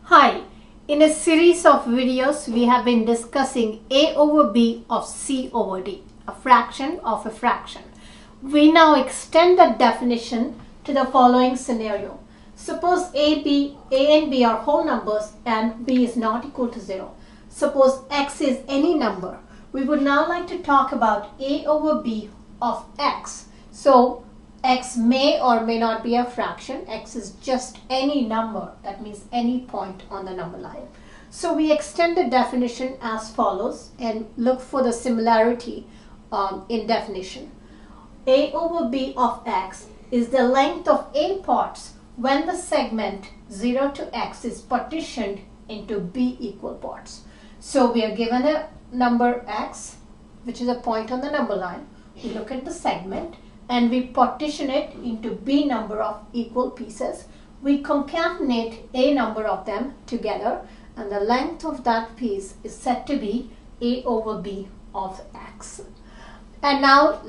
Hi, in a series of videos we have been discussing a over b of c over d, a fraction of a fraction. We now extend the definition to the following scenario. Suppose a and b are whole numbers and b is not equal to 0. Suppose x is any number. We would now like to talk about a over b of x. So x may or may not be a fraction. X is just any number. That means any point on the number line. So we extend the definition as follows and look for the similarity in definition. A over b of x is the length of a parts when the segment 0 to x is partitioned into b equal parts. So we are given a number x, which is a point on the number line. We look at the segment and we partition it into b number of equal pieces. We concatenate a number of them together, and the length of that piece is said to be a over b of x. And now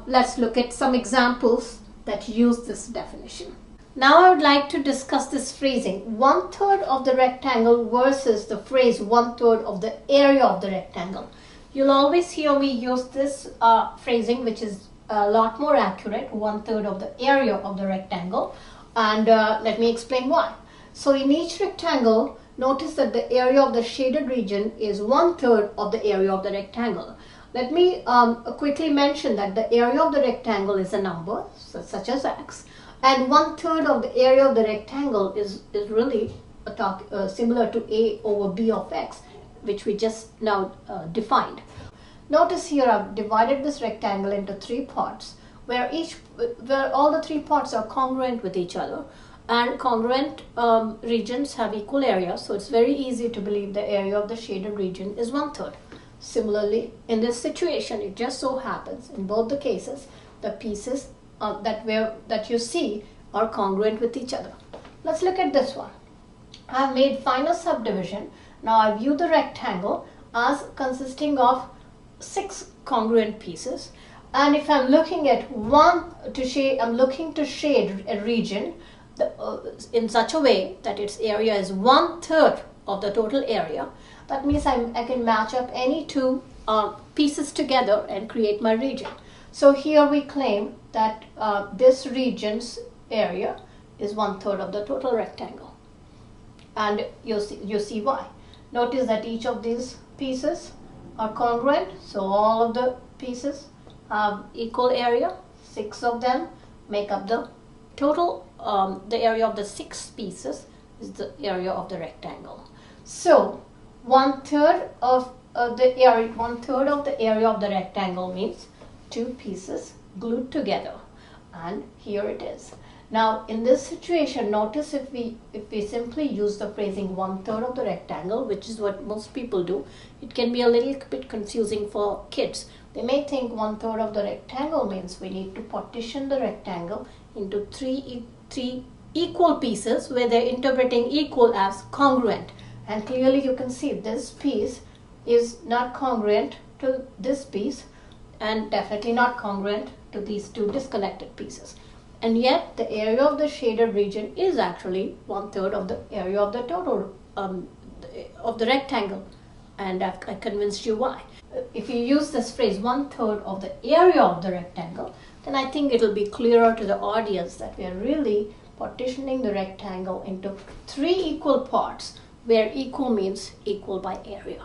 let's look at some examples that use this definition. Now I would like to discuss this phrasing, 1/3 of the rectangle versus the phrase 1/3 of the area of the rectangle. You'll always hear me use this phrasing, which is a lot more accurate, 1/3 of the area of the rectangle, and let me explain why. So in each rectangle, notice that the area of the shaded region is 1/3 of the area of the rectangle. Let me quickly mention that the area of the rectangle is a number such as x, and 1/3 of the area of the rectangle is really similar to a over b of x, which we just now defined. Notice here I've divided this rectangle into 3 parts where all the 3 parts are congruent with each other, and congruent regions have equal area, so it's very easy to believe the area of the shaded region is 1/3. Similarly, in this situation, it just so happens in both the cases the pieces that you see are congruent with each other. Let's look at this one. I've made final subdivision. Now I view the rectangle as consisting of 6 congruent pieces, and if I'm looking at I'm looking to shade a region in such a way that its area is 1/3 of the total area. That means I can match up any 2 pieces together and create my region. So here we claim that this region's area is 1/3 of the total rectangle, and you see why. Notice that each of these pieces are congruent, so all of the pieces have equal area. 6 of them make up the total. The area of the 6 pieces is the area of the rectangle. So 1/3 of the area of the rectangle means 2 pieces glued together, and here it is. Now in this situation, notice if we simply use the phrasing 1/3 of the rectangle, which is what most people do, it can be a little bit confusing for kids. They may think 1/3 of the rectangle means we need to partition the rectangle into three equal pieces where they're interpreting equal as congruent. And clearly you can see this piece is not congruent to this piece, and definitely not congruent to these 2 disconnected pieces. And yet the area of the shaded region is actually 1/3 of the area of the total of the rectangle, and I convinced you why. If you use this phrase 1/3 of the area of the rectangle, then I think it'll be clearer to the audience that we are really partitioning the rectangle into 3 equal parts, where equal means equal by area.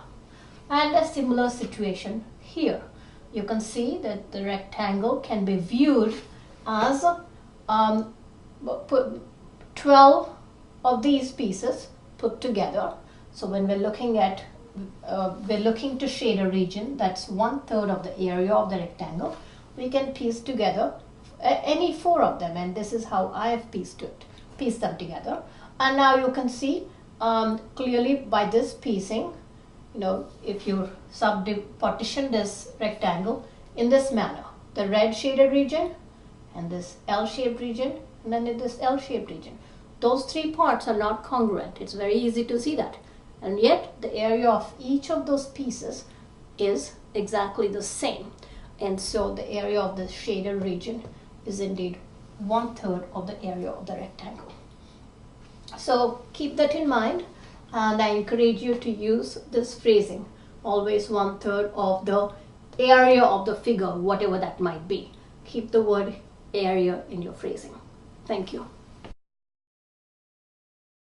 And a similar situation here. You can see that the rectangle can be viewed as 12 of these pieces put together. So when we're looking to shade a region that's 1/3 of the area of the rectangle, we can piece together any 4 of them, and this is how I have pieced them together. And now you can see clearly by this piecing, if you partition this rectangle in this manner, the red shaded region and this L-shaped region, and then this L-shaped region, those 3 parts are not congruent. It's very easy to see that, and yet the area of each of those pieces is exactly the same, and so the area of the shaded region is indeed 1/3 of the area of the rectangle. So keep that in mind. and I encourage you to use this phrasing. Always 1/3 of the area of the figure, whatever that might be. Keep the word area in your phrasing. Thank you.